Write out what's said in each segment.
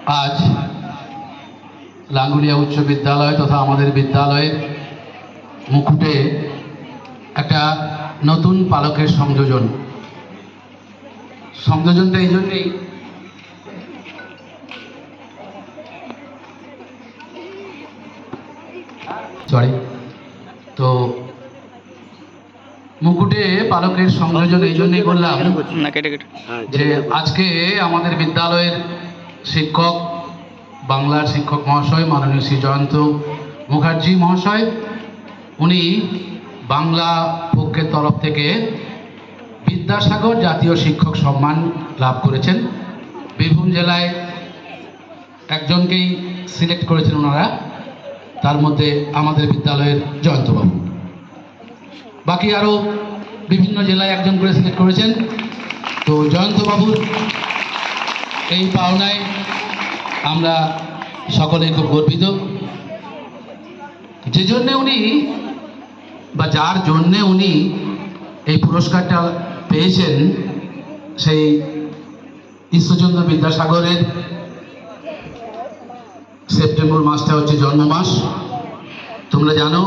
আজ লাঙ্গুলিয়া উচ্চ বিদ্যালয় তথা আমাদের বিদ্যালয়ের মুকুটে একটা নতুন পালকের সংযোজনটা এই জন্যেই তো মুকুটে পালকের সংযোজন এই জন্যই করলাম যে আজকে আমাদের বিদ্যালয়ের শিক্ষক, বাংলার শিক্ষক মহাশয় মাননীয় শ্রী জয়ন্ত মুখার্জি মহাশয়, উনি বাংলা পক্ষের তরফ থেকে বিদ্যাসাগর জাতীয় শিক্ষক সম্মান লাভ করেছেন। বীরভূম জেলায় একজনকেই সিলেক্ট করেছেন ওনারা, তার মধ্যে আমাদের বিদ্যালয়ের জয়ন্তবাবু। বাকি আরও বিভিন্ন জেলায় একজন করে সিলেক্ট করেছেন। তো জয়ন্তবাবুর এই পাওনায় আমরা সকলেই খুব গর্বিত। যে জন্যে উনি বা যার জন্যে উনি এই পুরস্কারটা পেয়েছেন, সেই ঈশ্বরচন্দ্র বিদ্যাসাগরের সেপ্টেম্বর মাসটা হচ্ছে জন্ম মাস। তোমরা জানো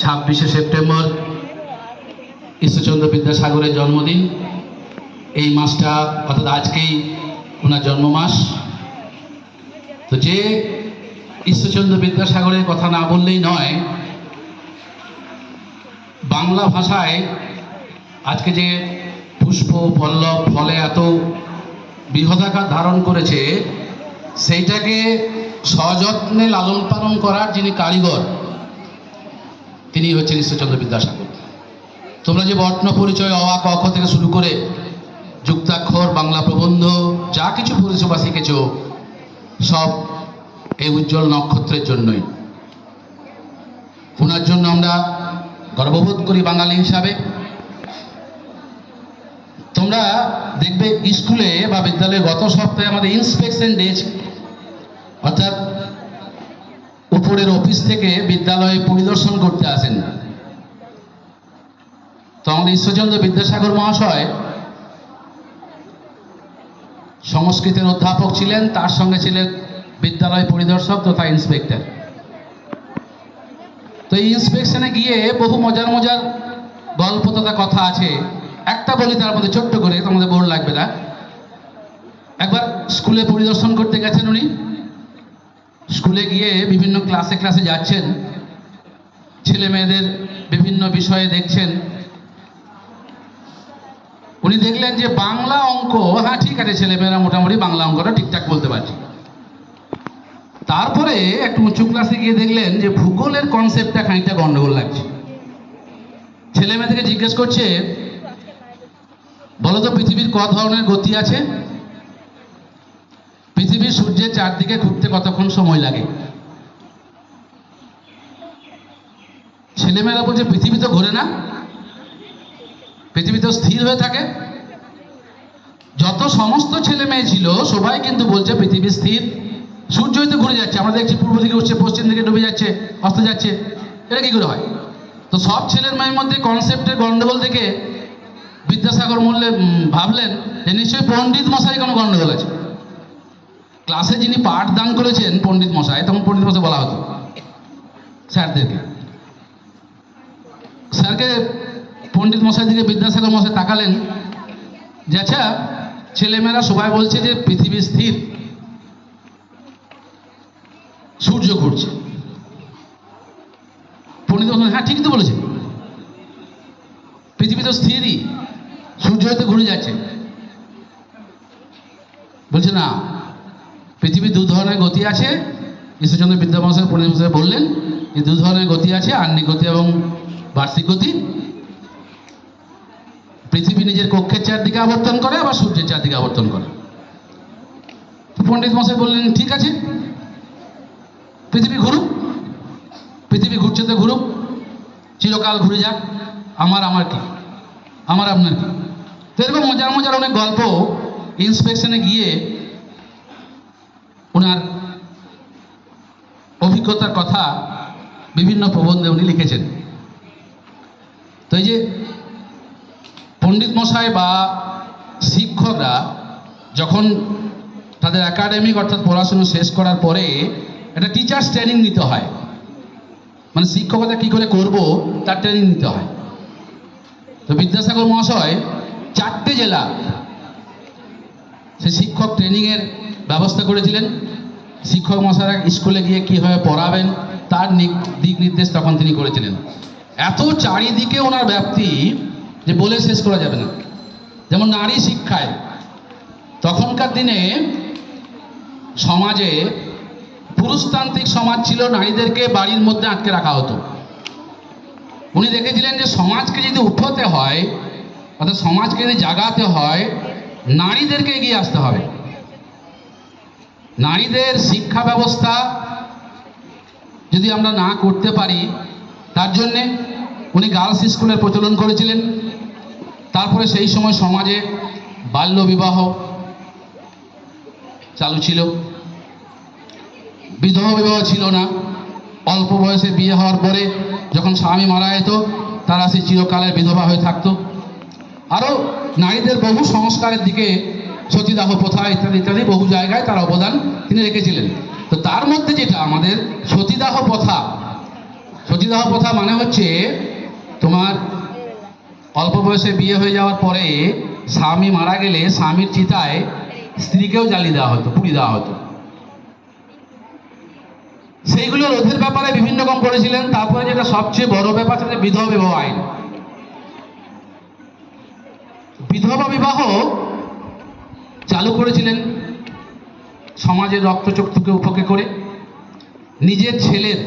26শে সেপ্টেম্বর ঈশ্বরচন্দ্র বিদ্যাসাগরের জন্মদিন। এই মাসটা অর্থাৎ আজকেই ওনার জন্ম মাস। তো যে ঈশ্বরচন্দ্র বিদ্যাসাগরের কথা না বললেই নয়, বাংলা ভাষায় আজকে যে পুষ্প পল্লব ফলে এত বৃহদাকার ধারণ করেছে, সেইটাকে সযত্নে লালন পালন করার যিনি কারিগর, তিনি হচ্ছেন ঈশ্বরচন্দ্র বিদ্যাসাগর। তোমরা যে বর্ণ পরিচয় অ আ ক খ থেকে শুরু করে যুক্তাক্ষর, বাংলা প্রবন্ধ, যা কিছু পরিষেবা শিখেছ, সব এই উজ্জ্বল নক্ষত্রের জন্যই। ওনার জন্য আমরা গর্ববোধ করি বাঙালি হিসাবে। তোমরা দেখবে স্কুলে বা বিদ্যালয়ে গত সপ্তাহে আমাদের ইন্সপেকশন ডে, অর্থাৎ উপরের অফিস থেকে বিদ্যালয়ে পরিদর্শন করতে আসেন। তো আমাদের ঈশ্বরচন্দ্র বিদ্যাসাগর মহাশয় সংস্কৃতের অধ্যাপক ছিলেন, তার সঙ্গে ছিলেন বিদ্যালয় পরিদর্শক তথা ইন্সপেক্টর। তো এই ইন্সপেকশনে গিয়ে বহু মজার মজার গল্প তথা কথা আছে। একটা বলি তার মধ্যে ছোট্ট করে, তোমাদের বোর লাগবে না। একবার স্কুলে পরিদর্শন করতে গেছেন উনি। স্কুলে গিয়ে বিভিন্ন ক্লাসে যাচ্ছেন, ছেলে মেয়েদের বিভিন্ন বিষয়ে দেখছেন। উনি দেখলেন যে বাংলা অঙ্ক, হ্যাঁ ঠিক আছে, ছেলেমেয়েরা মোটামুটি বাংলা অঙ্কটা ঠিকঠাক বলতে পারছে। তারপরে একটু উঁচু ক্লাসে গিয়ে দেখলেন যে ভূগোলের কনসেপ্টটা খানিকটা গন্ডগোল লাগছে। ছেলে মেয়েদেরকে জিজ্ঞেস করছে, বলো তো পৃথিবীর ক ধরনের গতি আছে? পৃথিবীর সূর্যের চারদিকে ঘুরতে কতক্ষণ সময় লাগে? ছেলেমেয়েরা বলছে পৃথিবী তো ঘোরে না, পৃথিবী তো স্থির হয়ে থাকে। যত সমস্ত ছেলে মেয়ে ছিল সবাই কিন্তু বলছে পৃথিবী স্থির, সূর্য হয়তো ঘুরে যাচ্ছে, আমরা দেখছি পূর্ব দিকে উঠছে, পশ্চিম দিকে ডুবে যাচ্ছে, অস্ত যাচ্ছে। এটা কি করে হয়? তো সব ছেলের মেয়ের মধ্যে কনসেপ্টের গন্ডগোল দেখে বিদ্যাসাগর ভাবলেন যে নিশ্চয়ই পণ্ডিত মশাই কোনো গন্ডগোল আছে। ক্লাসে যিনি পাঠ দান করেছেন পণ্ডিত মশাই, তখন পণ্ডিত মশাই বলা হতো স্যারদেরকে। স্যারকে পণ্ডিত মশাই দিকে বিদ্যাসাগর মশাই তাকালেন যে আচ্ছা, ছেলেমেয়েরা সবাই বলছে যে পৃথিবী স্থির, সূর্য ঘুরছে। পণ্ডিত মশাই হ্যাঁ ঠিকই তো বলেছে, পৃথিবী তো স্থিরই, সূর্য হয়তো ঘুরে যাচ্ছে। বলছে না, পৃথিবীর দু ধরনের গতি আছে। ঈশ্বরচন্দ্র বিদ্যামশাই পণ্ডিত মশাই বললেন যে দু ধরনের গতি আছে, আহ্নিক গতি এবং বার্ষিক গতি। পৃথিবী নিজের কক্ষের চারদিকে আবর্তন করে, আবার সূর্যের চারদিকে আবর্তন করে। পণ্ডিত মশাই বললেন ঠিক আছে, পৃথিবী ঘুরুক, পৃথিবী ঘুরছে তো ঘুরুক, চিরকাল ঘুরে যাক, আমার কি, আমার আপনার কি। তো এরকম মজার মজার অনেক গল্প ইন্সপেকশনে গিয়ে ওনার অভিজ্ঞতার কথা বিভিন্ন প্রবন্ধে উনি লিখেছেন। তো এই যে পণ্ডিত মশাই বা শিক্ষকরা যখন তাদের একাডেমিক অর্থাৎ পড়াশুনো শেষ করার পরে একটা টিচার্স ট্রেনিং নিতে হয়, মানে শিক্ষকতা কী করে করব তার ট্রেনিং নিতে হয়। তো বিদ্যাসাগর মহাশয় 4টে জেলা সে শিক্ষক ট্রেনিংয়ের ব্যবস্থা করেছিলেন। শিক্ষক মহাশয়রা স্কুলে গিয়ে কীভাবে পড়াবেন তার দিক নির্দেশ তখন তিনি করেছিলেন। এত চারিদিকে ওনার ব্যাপ্তি যে বলে শেষ করা যাবে না। যেমন নারী শিক্ষায়, তখনকার দিনে সমাজে পুরুষতান্ত্রিক সমাজ ছিল, নারীদেরকে বাড়ির মধ্যে আটকে রাখা হতো। উনি দেখেছিলেন যে সমাজকে যদি উঠোতে হয়, অর্থাৎ সমাজকে যদি জাগাতে হয়, নারীদেরকে এগিয়ে আসতে হবে। নারীদের শিক্ষা ব্যবস্থা যদি আমরা না করতে পারি, তার জন্যে উনি গার্লস স্কুলের প্রচলন করেছিলেন। তারপরে সেই সময় সমাজে বাল্য বিবাহ চালু ছিল, বিধবা বিবাহ ছিল না। অল্প বয়সে বিয়ে হওয়ার পরে যখন স্বামী মারা যেত তারা সেই চিরকালের বিধবা হয়ে থাকতো। আরও নারীদের বহু সংস্কারের দিকে সতীদাহ প্রথা ইত্যাদি ইত্যাদি বহু জায়গায় তার অবদান তিনি রেখেছিলেন। তো তার মধ্যে যেটা আমাদের সতীদাহ প্রথা, সতীদাহ প্রথা মানে হচ্ছে তোমার অল্প বয়সে বিয়ে হয়ে যাওয়ার পরে স্বামী মারা গেলে স্বামীর চিতায় স্ত্রীকেও জ্বালিয়ে দেওয়া হতো, পুড়িয়ে দেওয়া হতো। সেইগুলো রোধের ব্যাপারে বিভিন্ন রকম করেছিলেন। তারপরে যেটা সবচেয়ে বড় ব্যাপার সেটা বিধবা বিবাহ আইন। বিধবা বিবাহ চালু করেছিলেন সমাজের রক্তচক্ষুকে উপেক্ষা করে। নিজের ছেলের